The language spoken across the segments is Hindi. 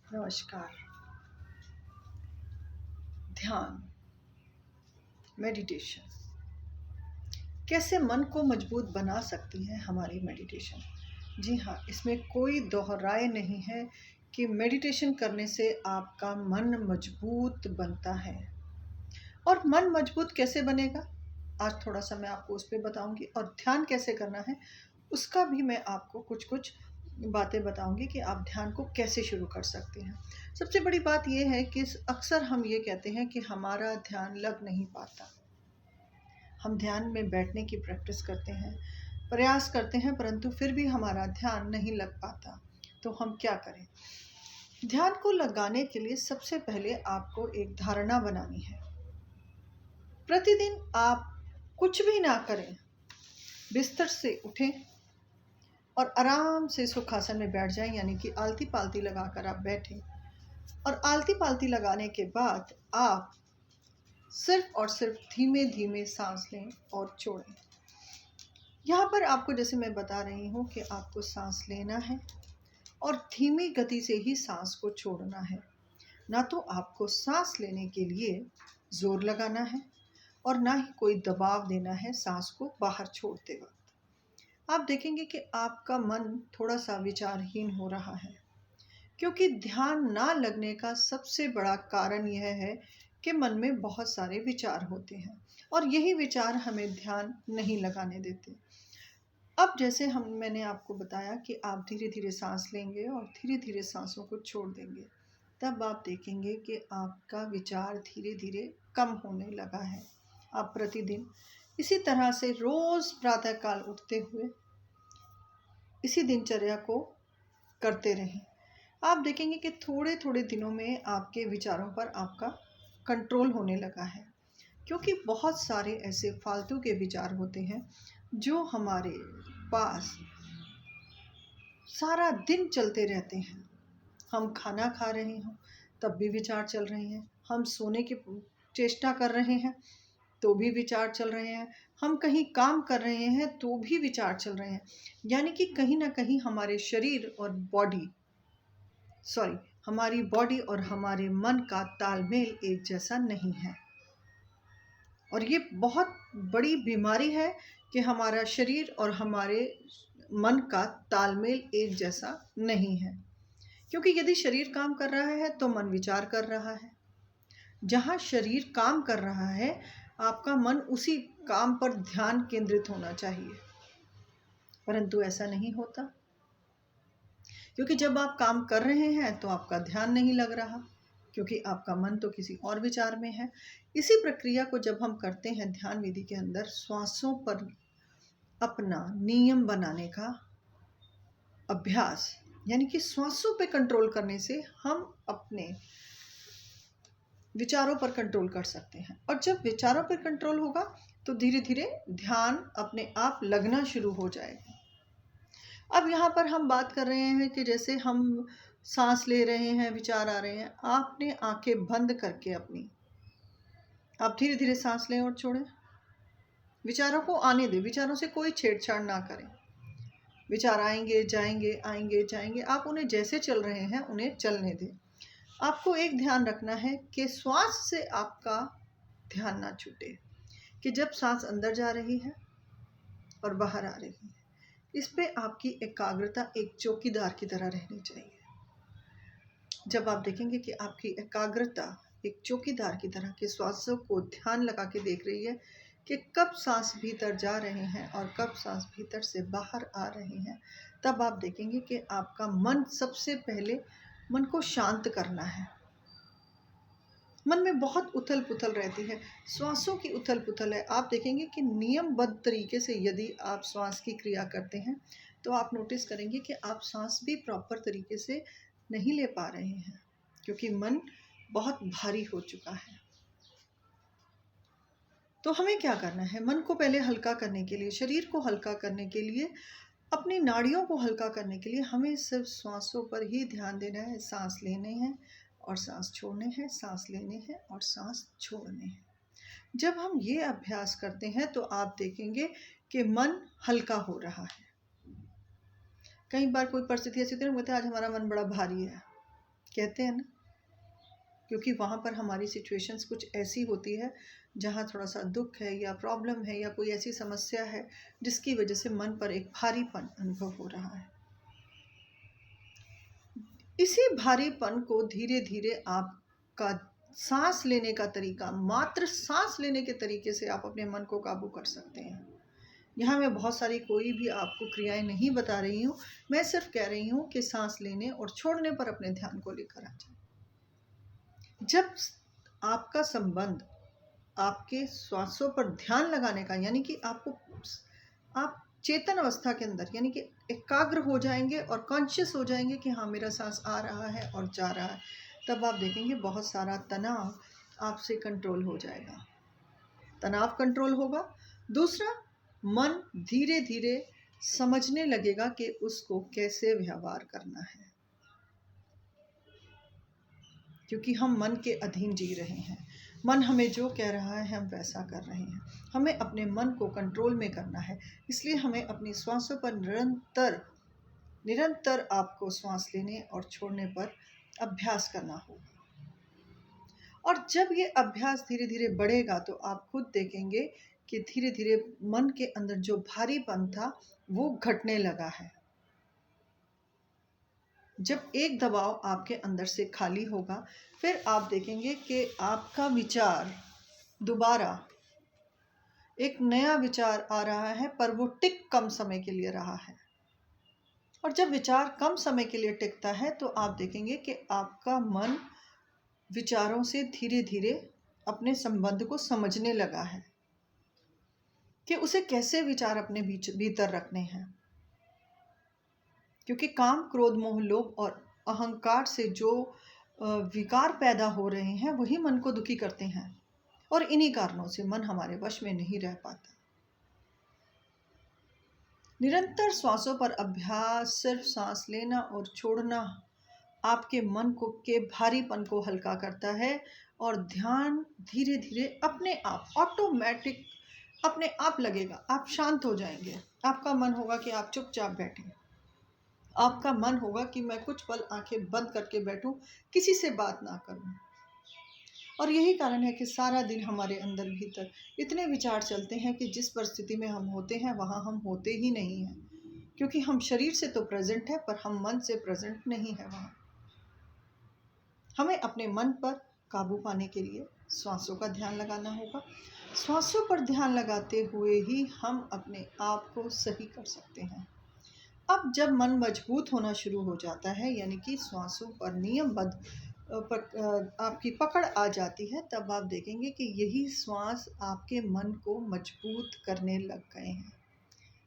नमस्कार। ध्यान, मेडिटेशन कैसे मन को मजबूत बना सकती है हमारी मेडिटेशन। जी हाँ, इसमें कोई दोहराए नहीं है कि मेडिटेशन करने से आपका मन मजबूत बनता है। और मन मजबूत कैसे बनेगा, आज थोड़ा सा मैं आपको उस पर बताऊंगी। और ध्यान कैसे करना है उसका भी मैं आपको कुछ कुछ बातें बताऊंगी कि आप ध्यान को कैसे शुरू कर सकते हैं। सबसे बड़ी बात यह है कि अक्सर हम ये कहते हैं कि हमारा ध्यान लग नहीं पाता। हम ध्यान में बैठने की प्रैक्टिस करते हैं, प्रयास करते हैं, परंतु फिर भी हमारा ध्यान नहीं लग पाता। तो हम क्या करें? ध्यान को लगाने के लिए सबसे पहले आपको एक धारणा बनानी है। प्रतिदिन आप कुछ भी ना करें, बिस्तर से उठें और आराम से सुखासन में बैठ जाएं, यानी कि आलती पालती लगाकर आप बैठें। और आलती पालती लगाने के बाद आप सिर्फ और सिर्फ धीमे धीमे सांस लें और छोड़ें। यहाँ पर आपको, जैसे मैं बता रही हूँ, कि आपको सांस लेना है और धीमी गति से ही सांस को छोड़ना है। ना तो आपको सांस लेने के लिए जोर लगाना है और ना ही कोई दबाव देना है सांस को बाहर छोड़ते वक्त। आप देखेंगे कि आपका मन थोड़ा सा विचारहीन हो रहा है, क्योंकि ध्यान ना लगने का सबसे बड़ा कारण यह है कि मन में बहुत सारे विचार होते हैं और यही विचार हमें ध्यान नहीं लगाने देते। अब जैसे मैंने आपको बताया कि आप धीरे धीरे सांस लेंगे और धीरे धीरे सांसों को छोड़ देंगे, तब आप देखेंगे कि आपका विचार धीरे धीरे कम होने लगा है। आप प्रतिदिन इसी तरह से रोज़ प्रातःकाल उठते हुए इसी दिनचर्या को करते रहें। आप देखेंगे कि थोड़े थोड़े दिनों में आपके विचारों पर आपका कंट्रोल होने लगा है, क्योंकि बहुत सारे ऐसे फालतू के विचार होते हैं जो हमारे पास सारा दिन चलते रहते हैं। हम खाना खा रहे हों तब भी विचार चल रहे हैं, हम सोने की चेष्टा कर रहे हैं तो भी विचार चल रहे हैं, हम कहीं काम कर रहे हैं तो भी विचार चल रहे हैं। यानी कि कहीं ना कहीं हमारे शरीर और हमारी बॉडी और हमारे मन का तालमेल एक जैसा नहीं है। और ये बहुत बड़ी बीमारी है कि हमारा शरीर और हमारे मन का तालमेल एक जैसा नहीं है। क्योंकि यदि शरीर काम कर रहा है तो मन विचार कर रहा है। जहाँ शरीर काम कर रहा है, आपका मन उसी काम पर ध्यान केंद्रित होना चाहिए, परंतु ऐसा नहीं होता। क्योंकि जब आप काम कर रहे हैं तो आपका ध्यान नहीं लग रहा, क्योंकि आपका मन तो किसी और विचार में है। इसी प्रक्रिया को जब हम करते हैं ध्यान विधि के अंदर, श्वासों पर अपना नियम बनाने का अभ्यास, यानी कि श्वासों पे कंट्रोल करने से हम अपने विचारों पर कंट्रोल कर सकते हैं। और जब विचारों पर कंट्रोल होगा तो धीरे धीरे ध्यान अपने आप लगना शुरू हो जाएगा। अब यहाँ पर हम बात कर रहे हैं कि जैसे हम सांस ले रहे हैं, विचार आ रहे हैं, आपने आंखें बंद करके आप धीरे धीरे सांस लें और छोड़ें। विचारों को आने दें, विचारों से कोई छेड़छाड़ ना करें। विचार आएंगे जाएंगे, आएंगे जाएंगे, आप उन्हें जैसे चल रहे हैं उन्हें चलने दें। आपको एक ध्यान रखना है कि श्वास से आपका ध्यान ना छूटे, कि जब सांस अंदर जा रही है और बाहर आ रही है, इस पे आपकी एकाग्रता एक चौकीदार की तरह रहनी चाहिए। जब आप देखेंगे कि आपकी एकाग्रता एक चौकीदार की तरह के श्वासों को ध्यान लगा के देख रही है कि कब सांस भीतर जा रहे हैं और कब सांस भीतर से बाहर आ रहे हैं, तब आप देखेंगे कि आपका मन, सबसे पहले मन को शांत करना है। मन में बहुत उथल पुथल रहती है, श्वासों की उथल पुथल है। आप देखेंगे कि नियमबद्ध तरीके से यदि आप श्वास की क्रिया करते हैं तो आप नोटिस करेंगे कि आप सांस भी प्रॉपर तरीके से नहीं ले पा रहे हैं, क्योंकि मन बहुत भारी हो चुका है। तो हमें क्या करना है? मन को पहले हल्का करने के लिए, शरीर को हल्का करने के लिए, अपनी नाड़ियों को हल्का करने के लिए हमें सिर्फ श्वासों पर ही ध्यान देना है। सांस लेने हैं और सांस छोड़ने हैं, सांस लेने हैं और सांस छोड़ने हैं। जब हम ये अभ्यास करते हैं तो आप देखेंगे कि मन हल्का हो रहा है। कई बार कोई परिस्थिति ऐसी होती है, आज हमारा मन बड़ा भारी है, कहते हैं ना, क्योंकि वहाँ पर हमारी सिचुएशंस कुछ ऐसी होती है जहाँ थोड़ा सा दुख है या प्रॉब्लम है या कोई ऐसी समस्या है जिसकी वजह से मन पर एक भारीपन अनुभव हो रहा है। इसी भारीपन को धीरे धीरे आपका सांस लेने का तरीका, मात्र सांस लेने के तरीके से आप अपने मन को काबू कर सकते हैं। यहाँ मैं बहुत सारी कोई भी आपको क्रियाएं नहीं बता रही हूँ, मैं सिर्फ कह रही हूँ कि सांस लेने और छोड़ने पर अपने ध्यान को लेकर आ जाए। जब आपका संबंध आपके श्वासों पर ध्यान लगाने का, यानी कि आप चेतन अवस्था के अंदर यानी कि एकाग्र हो जाएंगे और कॉन्शियस हो जाएंगे कि हाँ मेरा सांस आ रहा है और जा रहा है, तब आप देखेंगे बहुत सारा तनाव आपसे कंट्रोल हो जाएगा। तनाव कंट्रोल होगा। दूसरा, मन धीरे धीरे समझने लगेगा कि उसको कैसे व्यवहार करना है, क्योंकि हम मन के अधीन जी रहे हैं। मन हमें जो कह रहा है हम वैसा कर रहे हैं। हमें अपने मन को कंट्रोल में करना है, इसलिए हमें अपनी श्वासों पर निरंतर आपको श्वास लेने और छोड़ने पर अभ्यास करना होगा। और जब ये अभ्यास धीरे धीरे बढ़ेगा तो आप खुद देखेंगे कि धीरे धीरे मन के अंदर जो भारीपन था वो घटने लगा है। जब एक दबाव आपके अंदर से खाली होगा, फिर आप देखेंगे कि आपका विचार दोबारा एक नया विचार आ रहा है, पर वो टिक कम समय के लिए रहा है। और जब विचार कम समय के लिए टिकता है तो आप देखेंगे कि आपका मन विचारों से धीरे धीरे अपने संबंध को समझने लगा है कि उसे कैसे विचार अपने भीतर रखने हैं। क्योंकि काम, क्रोध, मोह, लोभ और अहंकार से जो विकार पैदा हो रहे हैं वही मन को दुखी करते हैं, और इन्हीं कारणों से मन हमारे वश में नहीं रह पाता। निरंतर श्वासों पर अभ्यास, सिर्फ सांस लेना और छोड़ना आपके मन को के भारीपन को हल्का करता है, और ध्यान धीरे धीरे अपने आप ऑटोमेटिक अपने आप लगेगा। आप शांत हो जाएंगे। आपका मन होगा कि आप चुपचाप बैठें। आपका मन होगा कि मैं कुछ पल आंखें बंद करके बैठूं, किसी से बात ना करूं। और यही कारण है कि सारा दिन हमारे अंदर भीतर इतने विचार चलते हैं कि जिस परिस्थिति में हम होते हैं वहाँ हम होते ही नहीं हैं, क्योंकि हम शरीर से तो प्रेजेंट है पर हम मन से प्रेजेंट नहीं है वहाँ। हमें अपने मन पर काबू पाने के लिए श्वासों का ध्यान लगाना होगा। श्वासों पर ध्यान लगाते हुए ही हम अपने आप को सही कर सकते हैं। अब जब मन मजबूत होना शुरू हो जाता है, यानी कि श्वासों पर नियमबद्ध आपकी पकड़ आ जाती है, तब आप देखेंगे कि यही श्वास आपके मन को मजबूत करने लग गए हैं।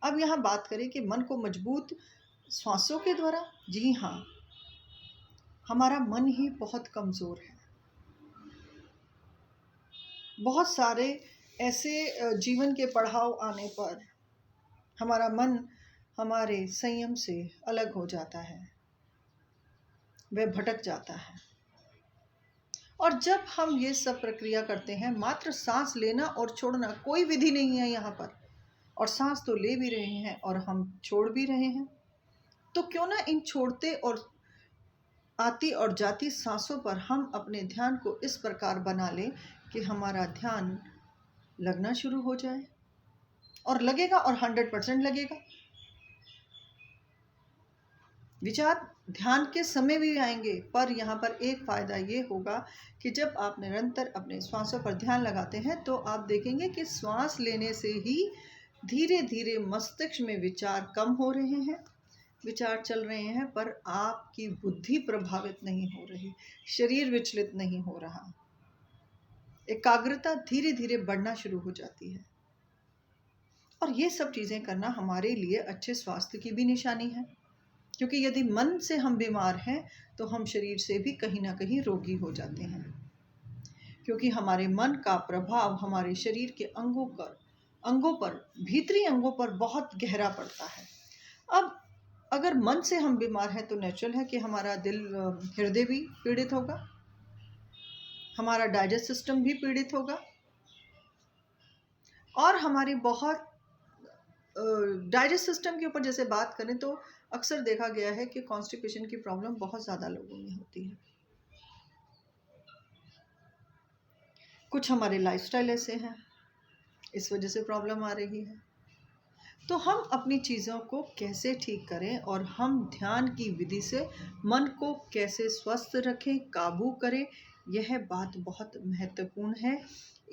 अब यहाँ बात करें कि मन को मजबूत श्वासों के द्वारा। जी हाँ, हमारा मन ही बहुत कमज़ोर है। बहुत सारे ऐसे जीवन के पड़ाव आने पर हमारा मन हमारे संयम से अलग हो जाता है, वह भटक जाता है। और जब हम ये सब प्रक्रिया करते हैं, मात्र सांस लेना और छोड़ना, कोई विधि नहीं है यहाँ पर, और सांस तो ले भी रहे हैं और हम छोड़ भी रहे हैं, तो क्यों ना इन छोड़ते और आती और जाती सांसों पर हम अपने ध्यान को इस प्रकार बना लें कि हमारा ध्यान लगना शुरू हो जाए, और लगेगा, और 100% लगेगा। विचार ध्यान के समय भी आएंगे, पर यहाँ पर एक फ़ायदा ये होगा कि जब आप निरंतर अपने श्वासों पर ध्यान लगाते हैं तो आप देखेंगे कि श्वास लेने से ही धीरे धीरे मस्तिष्क में विचार कम हो रहे हैं। विचार चल रहे हैं पर आपकी बुद्धि प्रभावित नहीं हो रही, शरीर विचलित नहीं हो रहा, एकाग्रता धीरे धीरे बढ़ना शुरू हो जाती है। और ये सब चीज़ें करना हमारे लिए अच्छे स्वास्थ्य की भी निशानी है, क्योंकि यदि मन से हम बीमार हैं तो हम शरीर से भी कहीं ना कहीं रोगी हो जाते हैं, क्योंकि हमारे मन का प्रभाव हमारे शरीर के अंगों पर भीतरी अंगों पर बहुत गहरा पड़ता है। अब अगर मन से हम बीमार हैं तो नेचुरल है कि हमारा दिल, हृदय भी पीड़ित होगा, हमारा डाइजेस्ट सिस्टम भी पीड़ित होगा, और हमारी बहुत डाइजेस्ट सिस्टम के ऊपर जैसे बात करें तो अक्सर देखा गया है कि कॉन्स्टिपेशन की प्रॉब्लम बहुत ज़्यादा लोगों में होती है। कुछ हमारे लाइफस्टाइल ऐसे हैं, इस वजह से प्रॉब्लम आ रही है। तो हम अपनी चीज़ों को कैसे ठीक करें और हम ध्यान की विधि से मन को कैसे स्वस्थ रखें, काबू करें, यह बात बहुत महत्वपूर्ण है।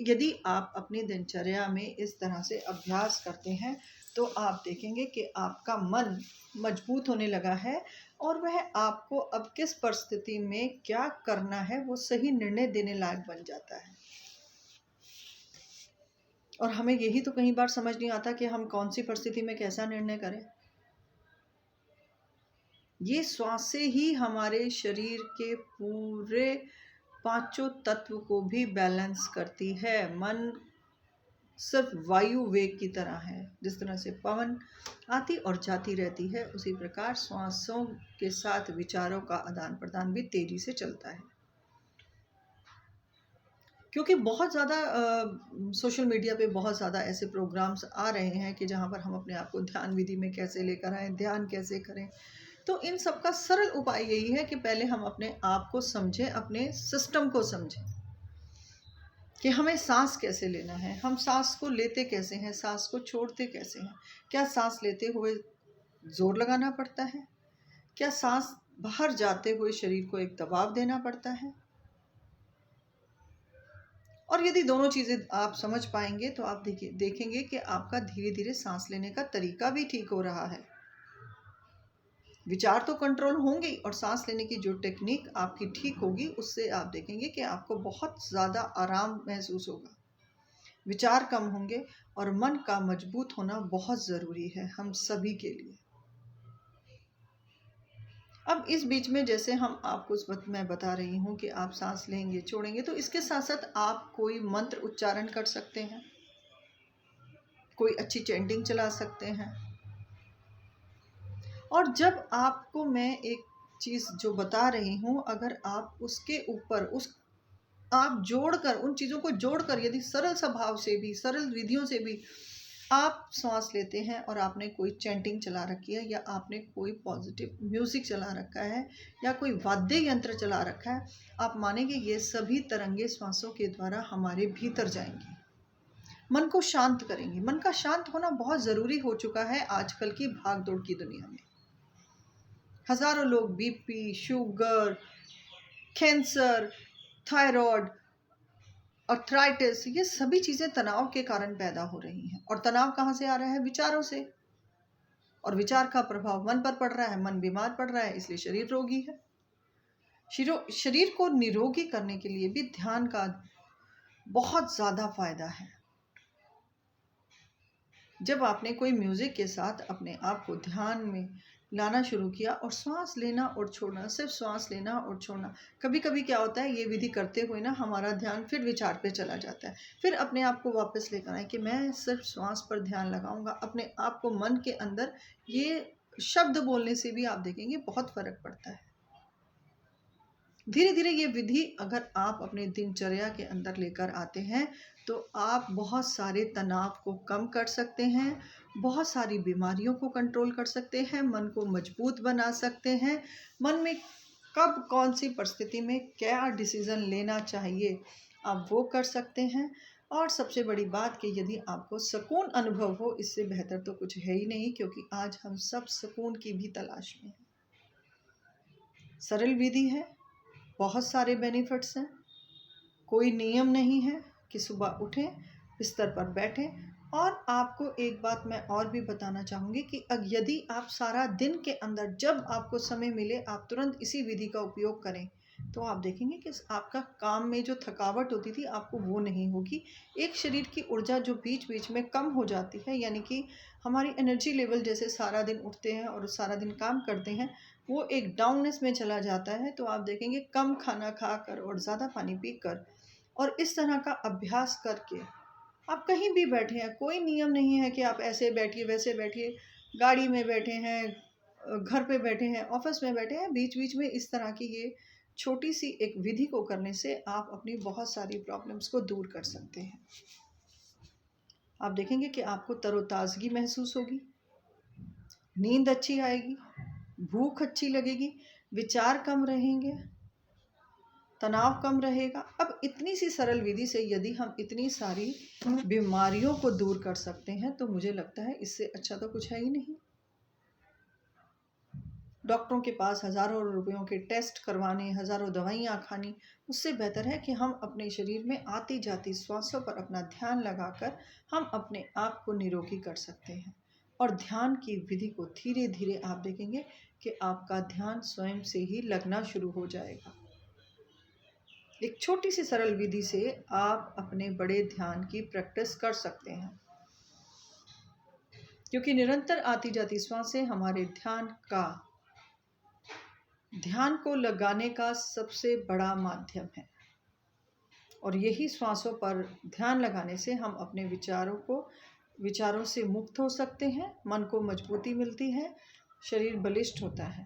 यदि आप अपनी दिनचर्या में इस तरह से अभ्यास करते हैं तो आप देखेंगे कि आपका मन मजबूत होने लगा है और वह आपको अब किस परिस्थिति में क्या करना है वो सही निर्णय देने लायक बन जाता है। और हमें यही तो कई बार समझ नहीं आता कि हम कौन सी परिस्थिति में कैसा निर्णय करें। ये श्वास से ही हमारे शरीर के पूरे पांचों तत्व को भी बैलेंस करती है। मन सिर्फ वायु वेग की तरह है, जिस तरह से पवन आती और जाती रहती है, उसी प्रकार श्वासों के साथ विचारों का आदान प्रदान भी तेजी से चलता है। क्योंकि बहुत ज़्यादा सोशल मीडिया पे बहुत ज़्यादा ऐसे प्रोग्राम्स आ रहे हैं कि जहाँ पर हम अपने आप को ध्यान विधि में कैसे लेकर आएँ, ध्यान कैसे करें। तो इन सब का सरल उपाय यही है कि पहले हम अपने आप को समझें, अपने सिस्टम को समझें कि हमें सांस कैसे लेना है, हम सांस को लेते कैसे हैं, सांस को छोड़ते कैसे हैं। क्या सांस लेते हुए जोर लगाना पड़ता है? क्या सांस बाहर जाते हुए शरीर को एक दबाव देना पड़ता है? और यदि दोनों चीज़ें आप समझ पाएंगे तो आप देखेंगे कि आपका धीरे धीरे सांस लेने का तरीका भी ठीक हो रहा है। विचार तो कंट्रोल होंगे और सांस लेने की जो टेक्निक आपकी ठीक होगी उससे आप देखेंगे कि आपको बहुत ज़्यादा आराम महसूस होगा। विचार कम होंगे और मन का मजबूत होना बहुत ज़रूरी है हम सभी के लिए। अब इस बीच में जैसे हम आपको उस वक्त मैं बता रही हूँ कि आप सांस लेंगे छोड़ेंगे, तो इसके साथ साथ आप कोई मंत्र उच्चारण कर सकते हैं, कोई अच्छी चैंटिंग चला सकते हैं। और जब आपको मैं एक चीज़ जो बता रही हूँ, अगर आप उसके ऊपर आप जोड़कर उन चीज़ों को जोड़कर यदि सरल स्वभाव से भी, सरल विधियों से भी आप सांस लेते हैं और आपने कोई चैंटिंग चला रखी है या आपने कोई पॉजिटिव म्यूजिक चला रखा है या कोई वाद्य यंत्र चला रखा है, आप मानेंगे ये सभी तरंगे श्वासों के द्वारा हमारे भीतर जाएंगी, मन को शांत करेंगी। मन का शांत होना बहुत ज़रूरी हो चुका है आजकल की भागदौड़ की दुनिया में। हज़ारों लोग BP, sugar, cancer, thyroid, arthritis, ये सभी चीज़ें तनाव के कारण पैदा हो रही हैं। और तनाव कहाँ से आ रहा है? विचारों से। और विचार का प्रभाव मन पर पड़ रहा है, मन बीमार पड़ रहा है, इसलिए शरीर रोगी है। शरीर को निरोगी करने के लिए भी ध्यान का बहुत ज़्यादा फायदा है। जब आपने कोई म्यूज़िक के साथ अपने आप को ध्यान में लाना शुरू किया और श्वास लेना और छोड़ना, सिर्फ श्वास लेना और छोड़ना, कभी कभी क्या होता है ये विधि करते हुए ना हमारा ध्यान फिर विचार पे चला जाता है। फिर अपने आप को वापस लेकर आए कि मैं सिर्फ श्वास पर ध्यान लगाऊंगा। अपने आप को मन के अंदर ये शब्द बोलने से भी आप देखेंगे बहुत फर्क पड़ता है। धीरे धीरे ये विधि अगर आप अपने दिनचर्या के अंदर लेकर आते हैं तो आप बहुत सारे तनाव को कम कर सकते हैं, बहुत सारी बीमारियों को कंट्रोल कर सकते हैं, मन को मजबूत बना सकते हैं। मन में कब कौन सी परिस्थिति में क्या डिसीज़न लेना चाहिए आप वो कर सकते हैं। और सबसे बड़ी बात कि यदि आपको सुकून अनुभव हो, इससे बेहतर तो कुछ है ही नहीं, क्योंकि आज हम सब सुकून की भी तलाश में हैं। सरल विधि है, बहुत सारे बेनिफिट्स हैं, कोई नियम नहीं है कि सुबह उठें, बिस्तर पर बैठें। और आपको एक बात मैं और भी बताना चाहूँगी कि यदि आप सारा दिन के अंदर जब आपको समय मिले आप तुरंत इसी विधि का उपयोग करें तो आप देखेंगे कि आपका काम में जो थकावट होती थी आपको वो नहीं होगी। एक शरीर की ऊर्जा जो बीच बीच में कम हो जाती है, यानी कि हमारी एनर्जी लेवल जैसे सारा दिन उठते हैं और सारा दिन काम करते हैं वो एक डाउननेस में चला जाता है। तो आप देखेंगे कम खाना खाकर और ज़्यादा पानी पीकर और इस तरह का अभ्यास करके आप कहीं भी बैठे हैं, कोई नियम नहीं है कि आप ऐसे बैठिए वैसे बैठिए, गाड़ी में बैठे हैं, घर पे बैठे हैं, ऑफिस में बैठे हैं, बीच बीच में इस तरह की ये छोटी सी एक विधि को करने से आप अपनी बहुत सारी प्रॉब्लम्स को दूर कर सकते हैं। आप देखेंगे कि आपको तरोताज़गी महसूस होगी, नींद अच्छी आएगी, भूख अच्छी लगेगी, विचार कम रहेंगे, तनाव कम रहेगा। अब इतनी सी सरल विधि से यदि हम इतनी सारी बीमारियों को दूर कर सकते हैं तो मुझे लगता है इससे अच्छा तो कुछ है ही नहीं। डॉक्टरों के पास हज़ारों रुपयों के टेस्ट करवाने, हज़ारों दवाइयाँ खानी, उससे बेहतर है कि हम अपने शरीर में आती जाती श्वासों पर अपना ध्यान लगाकर हम अपने आप को निरोगी कर सकते हैं। और ध्यान की विधि को धीरे धीरे आप देखेंगे कि आपका ध्यान स्वयं से ही लगना शुरू हो जाएगा। एक छोटी सी सरल विधि से आप अपने बड़े ध्यान की प्रैक्टिस कर सकते हैं, क्योंकि निरंतर आती जाती श्वासें हमारे ध्यान को लगाने का सबसे बड़ा माध्यम है। और यही श्वासों पर ध्यान लगाने से हम अपने विचारों से मुक्त हो सकते हैं, मन को मजबूती मिलती है, शरीर बलिष्ठ होता है।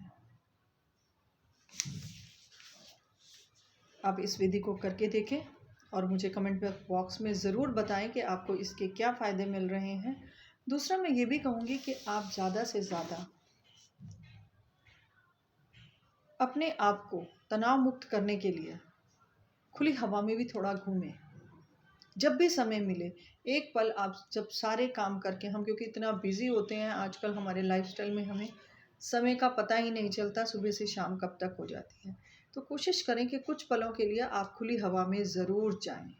आप इस विधि को करके देखें और मुझे कमेंट बॉक्स में ज़रूर बताएं कि आपको इसके क्या फ़ायदे मिल रहे हैं। दूसरा, मैं ये भी कहूँगी कि आप ज़्यादा से ज़्यादा अपने आप को तनाव मुक्त करने के लिए खुली हवा में भी थोड़ा घूमें। जब भी समय मिले, एक पल आप जब सारे काम करके हम क्योंकि इतना बिज़ी होते हैं आजकल हमारे लाइफस्टाइल में, हमें समय का पता ही नहीं चलता, सुबह से शाम कब तक हो जाती है। तो कोशिश करें कि कुछ पलों के लिए आप खुली हवा में ज़रूर जाएं।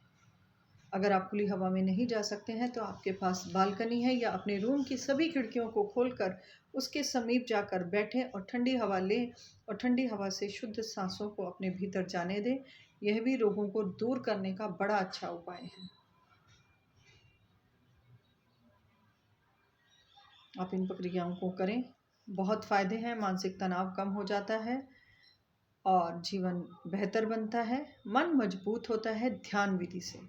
अगर आप खुली हवा में नहीं जा सकते हैं तो आपके पास बालकनी है, या अपने रूम की सभी खिड़कियों को खोलकर उसके समीप जाकर बैठें और ठंडी हवा लें और ठंडी हवा से शुद्ध सांसों को अपने भीतर जाने दें। यह भी रोगों को दूर करने का बड़ा अच्छा उपाय है। आप इन प्रक्रियाओं को करें, बहुत फ़ायदे हैं। मानसिक तनाव कम हो जाता है और जीवन बेहतर बनता है, मन मजबूत होता है ध्यान विधि से।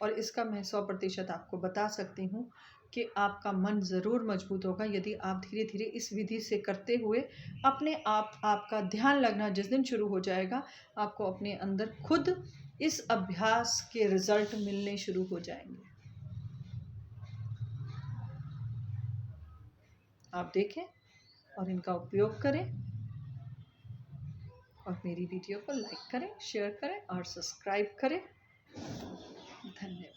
और इसका मैं 100% आपको बता सकती हूँ कि आपका मन ज़रूर मजबूत होगा यदि आप धीरे धीरे इस विधि से करते हुए अपने आपका ध्यान लगना जिस दिन शुरू हो जाएगा, आपको अपने अंदर खुद इस अभ्यास के रिजल्ट मिलने शुरू हो जाएंगे। आप देखें और इनका उपयोग करें और मेरी वीडियो को लाइक करें, शेयर करें और सब्सक्राइब करें। धन्यवाद।